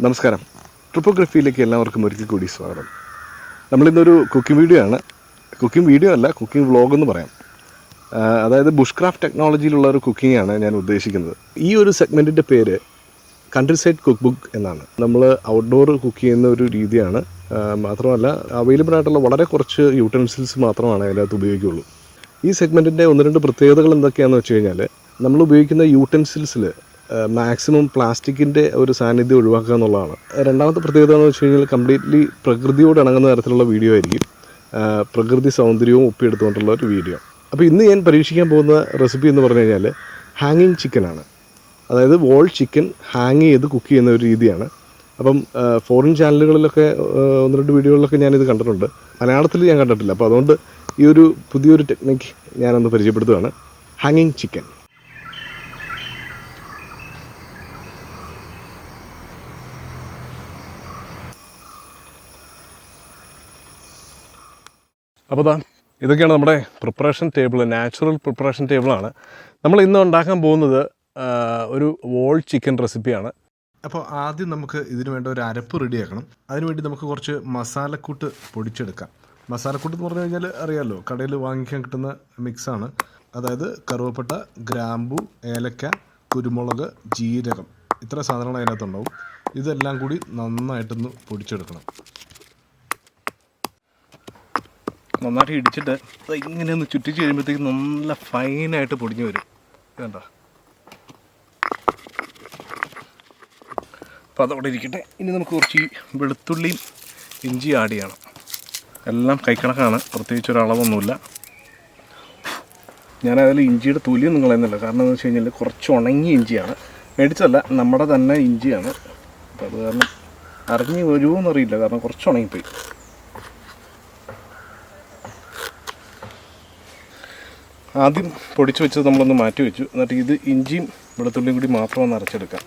നമസ്കാരം. ട്രിപ്പോഗ്രഫിയിലേക്ക് എല്ലാവർക്കും ഒരിക്കൽ കൂടി സ്വാഗതം. നമ്മളിന്നൊരു കുക്കിംഗ് വീഡിയോ ആണ്. കുക്കിംഗ് വീഡിയോ അല്ല, കുക്കിംഗ് വ്ളോഗ് എന്ന് പറയാം. അതായത് ബുഷ് ക്രാഫ്റ്റ് ടെക്നോളജിയിലുള്ള ഒരു കുക്കിംഗ് ആണ് ഞാൻ ഉദ്ദേശിക്കുന്നത്. ഈ ഒരു സെഗ്മെൻറ്റിൻ്റെ പേര് കൺട്രി സൈഡ് കുക്ക് ബുക്ക് എന്നാണ്. നമ്മൾ ഔട്ട്ഡോർ കുക്ക് ചെയ്യുന്ന ഒരു രീതിയാണ്. മാത്രമല്ല, അവൈലബിൾ ആയിട്ടുള്ള വളരെ കുറച്ച് യൂട്ടൻസിൽസ് മാത്രമാണ് അതിനകത്ത് ഉപയോഗിക്കുകയുള്ളൂ. ഈ സെഗ്മെൻറ്റിൻ്റെ ഒന്ന് രണ്ട് പ്രത്യേകതകൾ എന്തൊക്കെയാണെന്ന് വെച്ച് കഴിഞ്ഞാൽ, നമ്മൾ ഉപയോഗിക്കുന്ന യൂട്ടൻസിൽസിൽ മാക്സിമം പ്ലാസ്റ്റിക്കിൻ്റെ ഒരു സാന്നിധ്യം ഒഴിവാക്കുക എന്നുള്ളതാണ്. രണ്ടാമത്തെ പ്രത്യേകത എന്ന് വെച്ച് കഴിഞ്ഞാൽ കംപ്ലീറ്റ്ലി പ്രകൃതിയോട് ഇണങ്ങുന്ന തരത്തിലുള്ള വീഡിയോ ആയിരിക്കും. പ്രകൃതി സൗന്ദര്യവും ഒപ്പിയെടുത്തുകൊണ്ടുള്ള ഒരു വീഡിയോ. അപ്പോൾ ഇന്ന് ഞാൻ പരീക്ഷിക്കാൻ പോകുന്ന റെസിപ്പി എന്ന് പറഞ്ഞു കഴിഞ്ഞാൽ ഹാങ്ങിങ് ചിക്കനാണ്. അതായത് വോൾ ചിക്കൻ ഹാങ് ചെയ്ത് കുക്ക് ചെയ്യുന്ന ഒരു രീതിയാണ്. അപ്പം ഫോറിൻ ചാനലുകളിലൊക്കെ ഒന്ന് രണ്ട് വീഡിയോകളിലൊക്കെ ഞാനിത് കണ്ടിട്ടുണ്ട്. മലയാളത്തിൽ ഞാൻ കണ്ടിട്ടില്ല. അപ്പോൾ അതുകൊണ്ട് ഈ ഒരു പുതിയൊരു ടെക്നിക്ക് ഞാനൊന്ന് പരിചയപ്പെടുത്തുകയാണ്. ഹാങ്ങിങ് ചിക്കൻ. അപ്പോൾ ഇതൊക്കെയാണ് നമ്മുടെ പ്രിപ്പറേഷൻ ടേബിൾ. നാച്ചുറൽ പ്രിപ്പറേഷൻ ടേബിളാണ്. നമ്മൾ ഇന്ന് ഉണ്ടാക്കാൻ പോകുന്നത് ഒരു വോൾ ചിക്കൻ റെസിപ്പിയാണ്. അപ്പോൾ ആദ്യം നമുക്ക് ഇതിന് വേണ്ട ഒരു അരപ്പ് റെഡിയാക്കണം. അതിനുവേണ്ടി നമുക്ക് കുറച്ച് മസാലക്കൂട്ട് പൊടിച്ചെടുക്കാം. മസാലക്കൂട്ട് എന്ന് പറഞ്ഞു കഴിഞ്ഞാൽ അറിയാമല്ലോ, കടയിൽ വാങ്ങിക്കാൻ കിട്ടുന്ന മിക്സാണ്. അതായത് കറുവപ്പട്ട, ഗ്രാമ്പു, ഏലക്ക, കുരുമുളക്, ജീരകം, ഇത്ര സാധനങ്ങൾ അതിനകത്തുണ്ടാവും. ഇതെല്ലാം കൂടി നന്നായിട്ടൊന്ന് പൊടിച്ചെടുക്കണം. നന്നായിട്ട് ഇടിച്ചിട്ട് ഇങ്ങനെ ഒന്ന് ചുറ്റിച്ച് കഴിയുമ്പോഴത്തേക്കും നല്ല ഫൈനായിട്ട് പൊടിഞ്ഞു വരും. വേണ്ട, അപ്പോൾ അതവിടെ ഇരിക്കട്ടെ. ഇനി നമുക്ക് കുറച്ച് വെളുത്തുള്ളിയും ഇഞ്ചി ആഡ് ചെയ്യണം. എല്ലാം കൈക്കണക്കാണ്, പ്രത്യേകിച്ച് ഒരളവൊന്നുമില്ല. ഞാനതിൽ ഇഞ്ചിയുടെ തൊലിയൊന്നും കളയുന്നില്ല. കാരണം എന്ന് വെച്ച് കഴിഞ്ഞാൽ കുറച്ച് ഉണങ്ങിയ ഇഞ്ചിയാണ്, മേടിച്ചല്ല, നമ്മുടെ തന്നെ ഇഞ്ചിയാണ്. അപ്പോൾ അത് കാരണം അറിഞ്ഞ് വരുമോ എന്നറിയില്ല, കാരണം കുറച്ച് ഉണങ്ങിപ്പോയി. ആദ്യം പൊടിച്ച് വെച്ചത് നമ്മളൊന്ന് മാറ്റി വെച്ചു. എന്നിട്ട് ഇത് ഇഞ്ചിയും വെളുത്തുള്ളിയും കൂടി മാത്രം ഒന്ന് അരച്ചെടുക്കാം.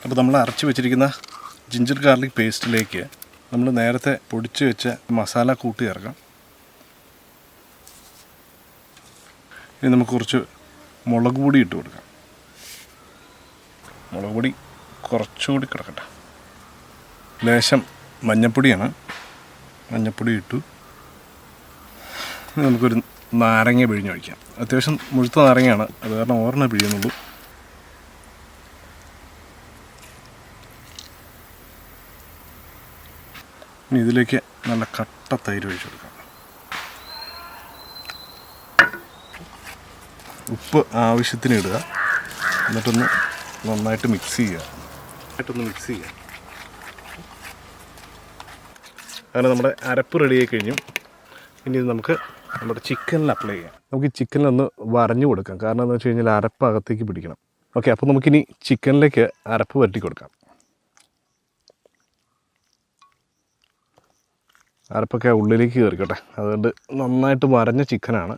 അപ്പോൾ നമ്മൾ അരച്ച് വെച്ചിരിക്കുന്ന ജിഞ്ചർ ഗാർലിക് പേസ്റ്റിലേക്ക് നമ്മൾ നേരത്തെ പൊടിച്ച് വെച്ച മസാല കൂട്ടി ചേർക്കാം. ഇനി നമുക്ക് കുറച്ച് മുളക് പൊടി ഇട്ട് കൊടുക്കാം. മുളക് പൊടി കുറച്ചുകൂടി കിടക്കട്ടെ. ലേശം മഞ്ഞൾപ്പൊടിയാണ്, മഞ്ഞൾപ്പൊടി ഇട്ടു. നമുക്കൊരു നാരങ്ങ പിഴിഞ്ഞൊഴിക്കാം. അത്യാവശ്യം മുഴുത്ത നാരങ്ങയാണ്, അത് കാരണം ഒരെണ്ണം പിഴിയുന്നുള്ളൂ. ഇനി ഇതിലേക്ക് നല്ല കട്ട തൈര് ഒഴിച്ചു കൊടുക്കാം. ഉപ്പ് ആവശ്യത്തിന് ഇടുക. എന്നിട്ടൊന്ന് നന്നായിട്ട് മിക്സ് ചെയ്യുക. അങ്ങനെ നമ്മുടെ അരപ്പ് റെഡിയായി കഴിഞ്ഞു. ഇനി ഇത് നമുക്ക് നമ്മുടെ ചിക്കനിൽ അപ്ലൈ ചെയ്യാം. നമുക്ക് ഈ ചിക്കനിലൊന്ന് വരഞ്ഞു കൊടുക്കാം. കാരണം എന്താണെന്ന് വെച്ച് കഴിഞ്ഞാൽ അരപ്പ് അകത്തേക്ക് പിടിക്കണം. ഓക്കെ, അപ്പോൾ നമുക്കിനി ചിക്കനിലേക്ക് അരപ്പ് വരട്ടി കൊടുക്കാം. അരപ്പൊക്കെ ഉള്ളിലേക്ക് കയറിക്കോട്ടെ. അതുകൊണ്ട് നന്നായിട്ട് വരഞ്ഞ ചിക്കനാണ്.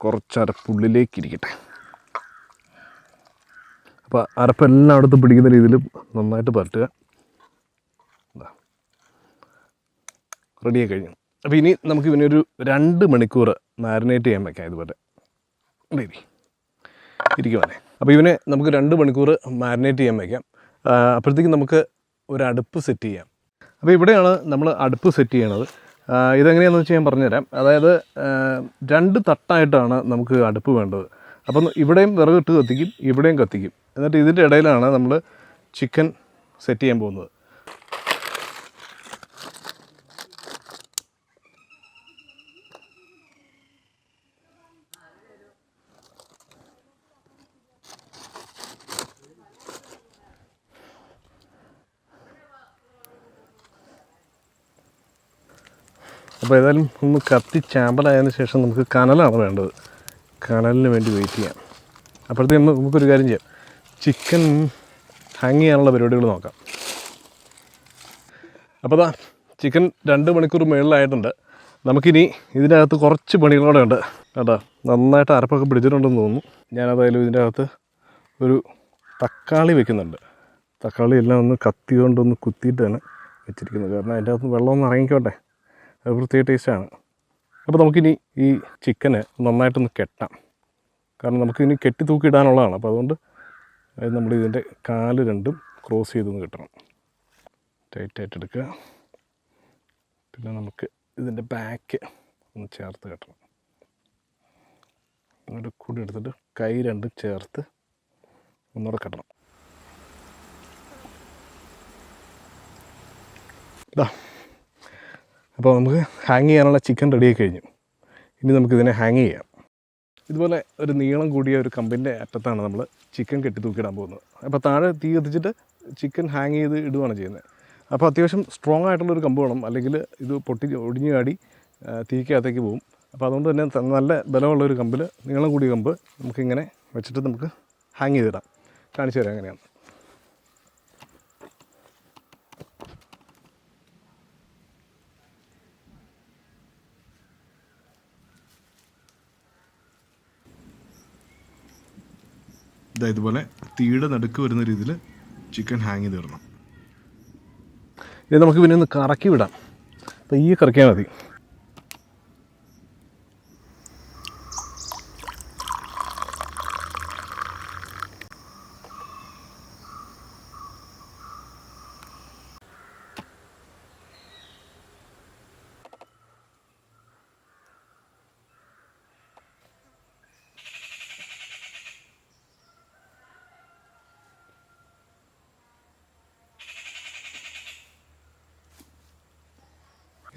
കുറച്ച് അരപ്പുള്ളിലേക്ക് ഇരിക്കട്ടെ. അപ്പോൾ അരപ്പ് എല്ലായിടത്തും പിടിക്കുന്ന രീതിയിൽ നന്നായിട്ട് പരട്ടുക. റെഡിയായി കഴിഞ്ഞു. അപ്പോൾ ഇനി നമുക്ക് ഇതിനൊരു 2 മണിക്കൂർ മാരിനേറ്റ് ചെയ്യാൻ വയ്ക്കാം. ഇതുപോലെ ഇരിക്കുവാനേ. അപ്പോൾ ഇവനെ നമുക്ക് 2 മണിക്കൂർ മാരിനേറ്റ് ചെയ്യാൻ വയ്ക്കാം. അപ്പോഴത്തേക്കും നമുക്ക് ഒരു അടുപ്പ് സെറ്റ് ചെയ്യാം. അപ്പോൾ ഇവിടെയാണ് നമ്മൾ അടുപ്പ് സെറ്റ് ചെയ്യണത്. ഇതെങ്ങനെയാണെന്ന് വെച്ചാൽ ഞാൻ പറഞ്ഞുതരാം. അതായത് 2 തട്ടായിട്ടാണ് നമുക്ക് അടുപ്പ് വേണ്ടത്. അപ്പം ഇവിടെയും വിറകിട്ട് കത്തിക്കും, ഇവിടെയും കത്തിക്കും. എന്നിട്ട് ഇതിൻ്റെ ഇടയിലാണ് നമ്മൾ ചിക്കൻ സെറ്റ് ചെയ്യാൻ പോകുന്നത്. അപ്പോൾ ഏതായാലും ഒന്ന് കത്തി ചാമ്പലായതിനു ശേഷം നമുക്ക് കനലാണ് വേണ്ടത്. കനലിന് വേണ്ടി വെയിറ്റ് ചെയ്യാം. അപ്പോഴത്തേക്കും നമുക്കൊരു കാര്യം ചെയ്യാം, ചിക്കൻ ഹാങ് ചെയ്യാനുള്ള പരിപാടികൾ നോക്കാം. അപ്പോൾ ചിക്കൻ 2 മണിക്കൂർ മുകളിലായിട്ടുണ്ട്. നമുക്കിനി ഇതിനകത്ത് കുറച്ച് പണികളോടെ ഉണ്ട് കേട്ടോ. നന്നായിട്ട് അരപ്പൊക്കെ പിടിച്ചിട്ടുണ്ടെന്ന് തോന്നുന്നു. ഞാനതായാലും ഇതിൻ്റെ അകത്ത് ഒരു തക്കാളി വെക്കുന്നുണ്ട്. തക്കാളി എല്ലാം ഒന്ന് കത്തി കൊണ്ടൊന്ന് കുത്തിയിട്ടാണ് വെച്ചിരിക്കുന്നത്. കാരണം അതിൻ്റെ അകത്ത് വെള്ളമൊന്നും ഇറങ്ങിക്കോട്ടെ, അത് പ്രത്യേക ടേസ്റ്റാണ്. അപ്പോൾ നമുക്കിനി ഈ ചിക്കന് നന്നായിട്ടൊന്ന് കെട്ടാം. കാരണം നമുക്കിനി കെട്ടി തൂക്കിയിടാനുള്ളതാണ്. അപ്പോൾ അതുകൊണ്ട് നമ്മൾ ഇതിൻ്റെ കാല് രണ്ടും ക്രോസ് ചെയ്തൊന്ന് കെട്ടണം. ടൈറ്റായിട്ട് എടുക്കുക. പിന്നെ നമുക്ക് ഇതിൻ്റെ ബാക്ക് ഒന്ന് ചേർത്ത് കെട്ടണം. എന്നിട്ട് കൂടി എടുത്തിട്ട് കൈ രണ്ടും ചേർത്ത് ഒന്നുകൂടെ കെട്ടണം. ഇതാ, അപ്പോൾ നമുക്ക് ഹാങ് ചെയ്യാനുള്ള ചിക്കൻ റെഡിയായി കഴിഞ്ഞു. ഇനി നമുക്കിതിനെ ഹാങ് ചെയ്യാം. ഇതുപോലെ ഒരു നീളം കൂടിയ ഒരു കമ്പിൻ്റെ അറ്റത്താണ് നമ്മൾ ചിക്കൻ കെട്ടി തൂക്കിയിടാൻ പോകുന്നത്. അപ്പോൾ താഴെ തീ കത്തിച്ചിട്ട് ചിക്കൻ ഹാങ് ചെയ്ത് ഇടുകയാണ് ചെയ്യുന്നത്. അപ്പോൾ അത്യാവശ്യം സ്ട്രോങ് ആയിട്ടുള്ളൊരു കമ്പ് വേണം, അല്ലെങ്കിൽ ഇത് ഒടിഞ്ഞു ചാടി തീക്കകത്തേക്ക് പോകും. അപ്പോൾ അതുകൊണ്ട് തന്നെ നല്ല ബലമുള്ളൊരു കമ്പിൽ, നീളം കൂടിയ കമ്പ് നമുക്കിങ്ങനെ വെച്ചിട്ട് നമുക്ക് ഹാങ് ചെയ്തിടാം. കാണിച്ചു തരാം എങ്ങനെയാണ്. ഇതുപോലെ തീയുടെ നടുക്ക് വരുന്ന രീതിയിൽ ചിക്കൻ ഹാങ് ചെയ്ത് ഇടണം. ഇനി നമുക്ക് പിന്നെ ഒന്ന് കറക്കി വിടാം. അപ്പോൾ ഈ കറക്കിയാൽ മതി.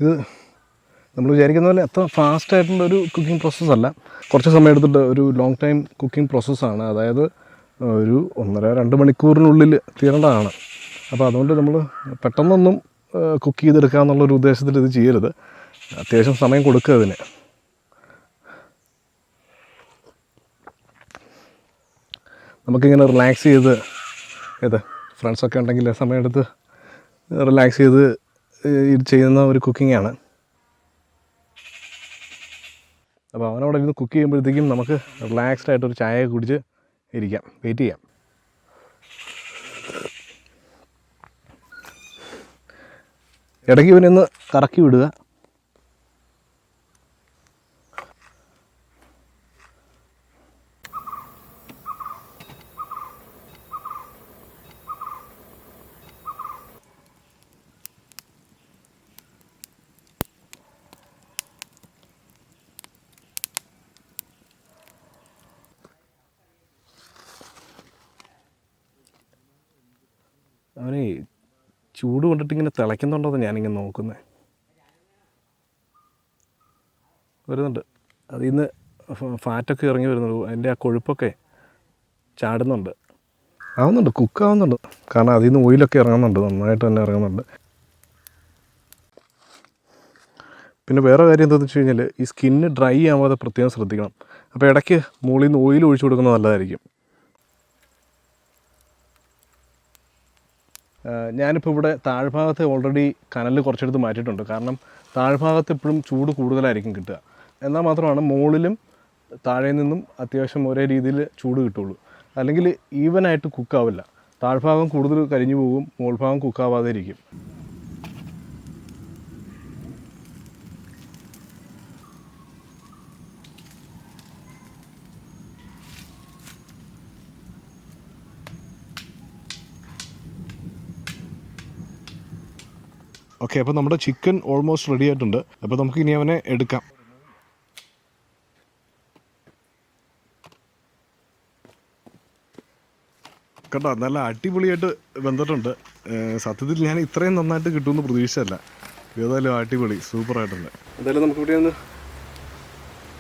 ഇത് നമ്മൾ വിചാരിക്കുന്ന പോലെ അത്ര ഫാസ്റ്റായിട്ടുള്ളൊരു കുക്കിംഗ് പ്രോസസ്സല്ല. കുറച്ച് സമയം എടുത്തിട്ട് ഒരു ലോങ് ടൈം കുക്കിംഗ് പ്രോസസ്സാണ്. അതായത് ഒരു 1.5-2 മണിക്കൂറിനുള്ളിൽ തീരേണ്ടതാണ്. അപ്പോൾ അതുകൊണ്ട് നമ്മൾ പെട്ടെന്നൊന്നും കുക്ക് ചെയ്തെടുക്കുക എന്നുള്ളൊരു ഉദ്ദേശത്തിൽ ഇത് ചെയ്യരുത്. അത്യാവശ്യം സമയം കൊടുക്കുക അതിന്. നമുക്കിങ്ങനെ റിലാക്സ് ചെയ്ത് ഫ്രണ്ട്സൊക്കെ ഉണ്ടെങ്കിൽ സമയമെടുത്ത് റിലാക്സ് ചെയ്ത് ഇത് ചെയ്യുന്ന ഒരു കുക്കിങ്ങാണ്. അപ്പോൾ അവനവിടെ ഇരുന്ന് കുക്ക് ചെയ്യുമ്പോഴത്തേക്കും നമുക്ക് റിലാക്സ്ഡ് ആയിട്ടൊരു ചായ കുടിച്ച് ഇരിക്കാം, വെയിറ്റ് ചെയ്യാം. ഇടയ്ക്ക് ഇവനൊന്ന് കറക്കി വിടുക. അവനെ ചൂട് കൊണ്ടിട്ടിങ്ങനെ തിളയ്ക്കുന്നുണ്ടോ ഞാനിങ്ങനെ നോക്കുന്നത്. വരുന്നുണ്ട്, അതിൽ നിന്ന് ഫാറ്റൊക്കെ ഇറങ്ങി വരുന്നുണ്ട്, അതിൻ്റെ ആ കൊഴുപ്പൊക്കെ ചാടുന്നുണ്ട്. ആവുന്നുണ്ട്, കുക്കാവുന്നുണ്ട്. കാരണം അതിൽ നിന്ന് ഓയിലൊക്കെ ഇറങ്ങുന്നുണ്ട്, നന്നായിട്ട് തന്നെ ഇറങ്ങുന്നുണ്ട്. പിന്നെ വേറെ കാര്യം എന്താണെന്ന് വെച്ച് കഴിഞ്ഞാൽ ഈ സ്കിന്ന് ഡ്രൈ ആവാതെ പ്രത്യേകം ശ്രദ്ധിക്കണം. അപ്പോൾ ഇടയ്ക്ക് മുകളിൽ നിന്ന് ഓയിൽ ഒഴിച്ചു കൊടുക്കുന്നത് നല്ലതായിരിക്കും. ഞാനിപ്പോൾ ഇവിടെ താഴ്ഭാഗത്ത് ഓൾറെഡി കനൽ കുറച്ചെടുത്ത് മാറ്റിയിട്ടുണ്ട്. കാരണം താഴ്ഭാഗത്ത് എപ്പോഴും ചൂട് കൂടുതലായിരിക്കും കിട്ടുക. എന്നാൽ മാത്രമാണ് മുകളിലും താഴെ നിന്നും അത്യാവശ്യം ഒരേ രീതിയിൽ ചൂട് കിട്ടുള്ളൂ. അല്ലെങ്കിൽ ഈവനായിട്ട് കുക്കാവില്ല. താഴ്ഭാഗം കൂടുതൽ കരിഞ്ഞു പോകും, മുകൾഭാഗം കുക്കാവാതെ ഇരിക്കും. ഓക്കെ, അപ്പോൾ നമ്മുടെ ചിക്കൻ ഓൾമോസ്റ്റ് റെഡി ആയിട്ടുണ്ട്. അപ്പോൾ നമുക്ക് ഇനി അവനെ എടുക്കാം. കേട്ടോ, നല്ല അടിപൊളിയായിട്ട് വെന്തിട്ടുണ്ട്. സത്യത്തിൽ ഞാൻ ഇത്രയും നന്നായിട്ട് കിട്ടുമെന്ന് പ്രതീക്ഷിച്ചല്ല. ഏതായാലും അടിപൊളി, സൂപ്പറായിട്ടുണ്ട്. എന്തായാലും നമുക്ക് ഇവിടെ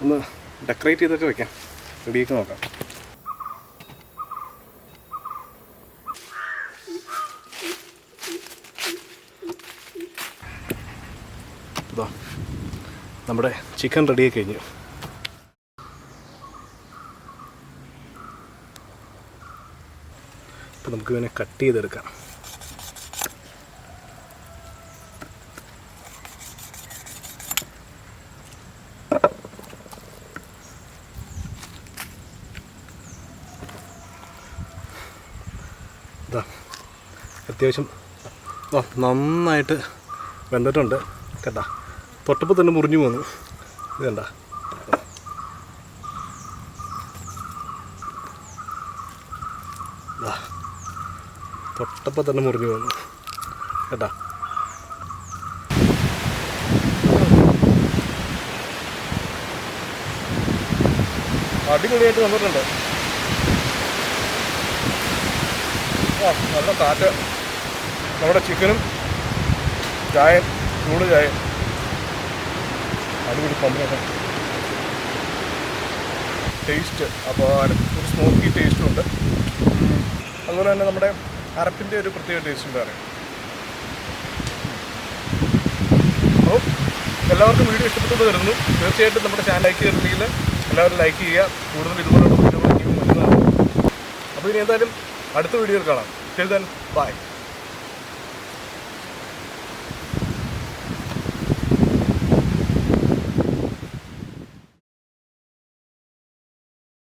ഒന്ന് ഡെക്കറേറ്റ് ചെയ്തൊക്കെ വെക്കാം, റെഡിയൊക്കെ നോക്കാം. നമ്മുടെ ചിക്കൻ റെഡിയായി കഴിഞ്ഞു. അപ്പോൾ നമുക്ക് ഇതിനെ കട്ട് ചെയ്തെടുക്കാം. ഇതാ അത്യാവശ്യം നന്നായിട്ട് വെന്തിട്ടുണ്ട് കേട്ടാ. തൊട്ടപ്പോൾ തന്നെ മുറിഞ്ഞു പോന്നു. ഇത് കണ്ട തൊട്ടപ്പോൾ തന്നെ മുറിഞ്ഞു പോന്നു കേട്ടാ. അടിപൊളിയായിട്ട് വന്നിട്ടുണ്ട്. നല്ല കാറ്റ്. നമ്മുടെ ചിക്കനും ചായ, ചൂട് ചായ, അടിപൊളി കോമ്പിനേഷൻ. ടേസ്റ്റ് അപ്പോൾ ഒരു സ്മോക്കി ടേസ്റ്റുണ്ട്. അതുപോലെ തന്നെ നമ്മുടെ അരപ്പിൻ്റെ ഒരു പ്രത്യേക ടേസ്റ്റ് ഉണ്ട് അറിയാം. അപ്പോൾ എല്ലാവർക്കും വീഡിയോ ഇഷ്ടപ്പെട്ടു വരുന്നു. തീർച്ചയായിട്ടും നമ്മുടെ ചാനൽ ലൈക്ക് ചെയ്തിട്ടുണ്ടെങ്കിൽ എല്ലാവരും ലൈക്ക് ചെയ്യുക. കൂടുതൽ ഇതുപോലുള്ള വീഡിയോകൾ ഇനിയും വരുന്നതാണ്. അപ്പോൾ ഇനി എന്തായാലും അടുത്ത വീഡിയോയിൽ കാണാം. Till then bye.